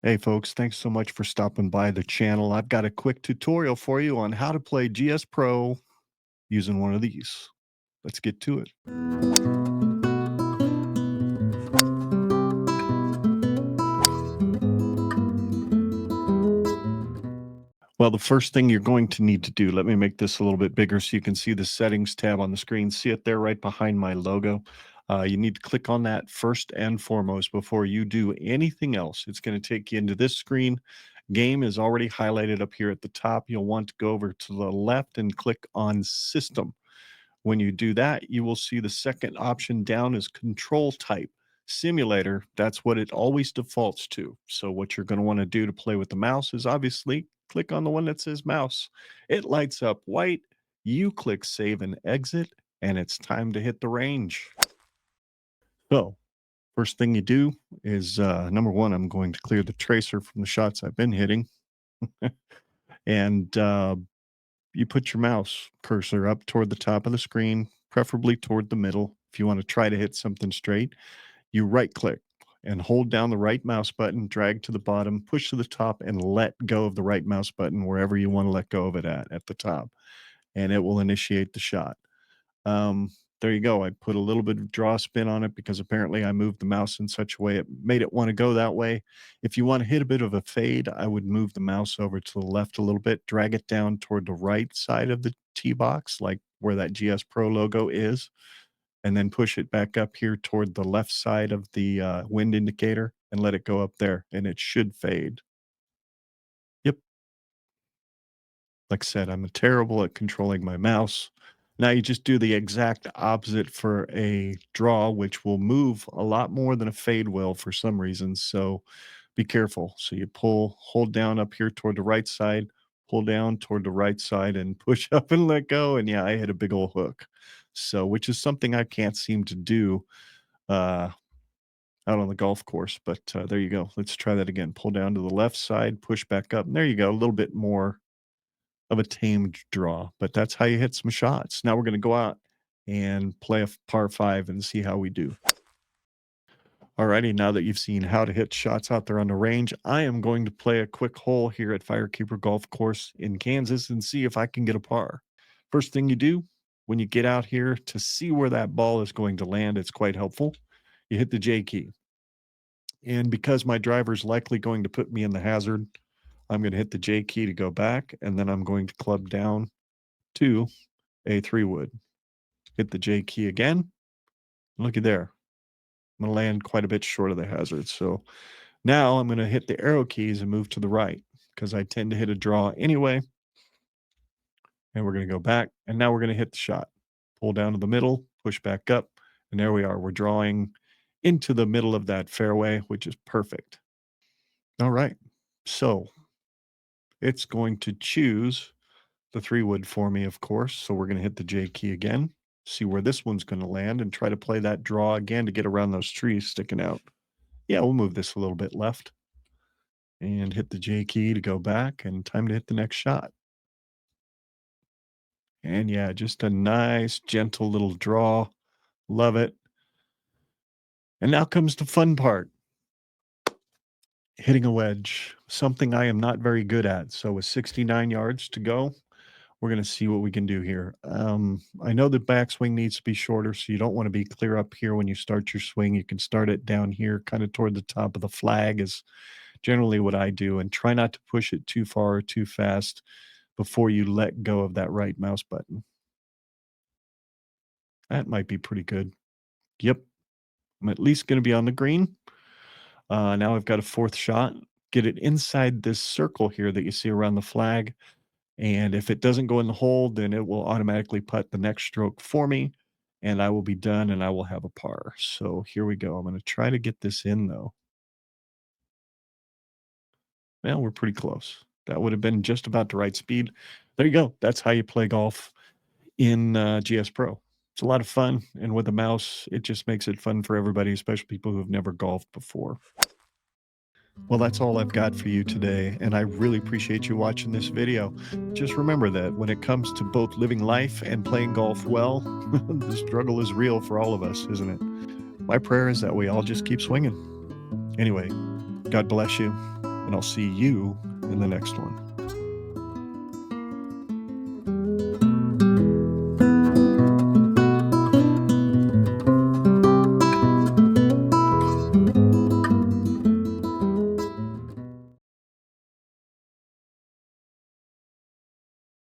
Hey folks, thanks so much for stopping by the channel. I've got a quick tutorial for you on how to play GS Pro using one of these. Let's get to it. Well, the first thing you're going to need to do, let me make this a little bit bigger so you can see the settings tab on the screen. See it there right behind my logo? You need to click on that first and foremost before you do anything else. It's going to take you into this screen. Game is already highlighted up here at the top. You'll want to go over to the left and click on System. When you do that, you will see the second option down is control type. Simulator, that's what it always defaults to. So what you're going to want to do to play with the mouse is obviously click on the one that says mouse. It lights up white. You click save and exit, and it's time to hit the range. So first thing you do is number one, I'm going to clear the tracer from the shots I've been hitting. and you put your mouse cursor up toward the top of the screen, preferably toward the middle. If you want to try to hit something straight, you right click and hold down the right mouse button, drag to the bottom, push to the top, and let go of the right mouse button wherever you want to let go of it at the top, and it will initiate the shot. Um, there you go. I put a little bit of draw spin on it because apparently I moved the mouse in such a way it made it want to go that way. If you want to hit a bit of a fade, I would move the mouse over to the left a little bit, drag it down toward the right side of the tee box, like where that GS Pro logo is, and then push it back up here toward the left side of the wind indicator and let it go up there, and it should fade. Yep. Like I said, I'm terrible at controlling my mouse. Now you just do the exact opposite for a draw, which will move a lot more than a fade will for some reasons. So be careful. So you hold down up here toward the right side, pull down toward the right side, and push up and let go. And yeah, I hit a big old hook. So, which is something I can't seem to do uh, out on the golf course. But there you go. Let's try that again. Pull down to the left side, push back up. And there you go. A little bit more of a tamed draw, but that's how you hit some shots. Now we're going to go out and play a par five and see how we do. Alrighty, now that you've seen how to hit shots out there on the range, I am going to play a quick hole here at Firekeeper Golf Course in Kansas and see if I can get a par. First thing you do when you get out here to see where that ball is going to land, it's quite helpful. You hit the J key. And because my driver is likely going to put me in the hazard, I'm going to hit the J key to go back, and then I'm going to club down to a 3-wood. Hit the J key again. Looky there. I'm going to land quite a bit short of the hazard. So now I'm going to hit the arrow keys and move to the right because I tend to hit a draw anyway. And we're going to go back. And now we're going to hit the shot. Pull down to the middle, push back up. And there we are. We're drawing into the middle of that fairway, which is perfect. All right. So it's going to choose the 3-wood for me, of course. So we're going to hit the J key again, see where this one's going to land, and try to play that draw again to get around those trees sticking out. Yeah, we'll move this a little bit left and hit the J key to go back, and time to hit the next shot. And yeah, just a nice, gentle little draw. Love it. And now comes the fun part, hitting a wedge, something I am not very good at. So with 69 yards to go, we're going to see what we can do here. I know the backswing needs to be shorter, so you don't want to be clear up here when you start your swing. You can start it down here, kind of toward the top of the flag is generally what I do, and try not to push it too far or too fast before you let go of that right mouse button. That might be pretty good. Yep. I'm at least going to be on the green. Now I've got a fourth shot. Get it inside this circle here that you see around the flag. And if it doesn't go in the hole, then it will automatically putt the next stroke for me, and I will be done and I will have a par. So here we go. I'm going to try to get this in though. Well, we're pretty close. That would have been just about the right speed. There you go. That's how you play golf in GS Pro. It's a lot of fun, and with a mouse, it just makes it fun for everybody, especially people who have never golfed before. Well, that's all I've got for you today, and I really appreciate you watching this video. Just remember that when it comes to both living life and playing golf well, the struggle is real for all of us, isn't it? My prayer is that we all just keep swinging. Anyway, God bless you. and I'll see you in the next one.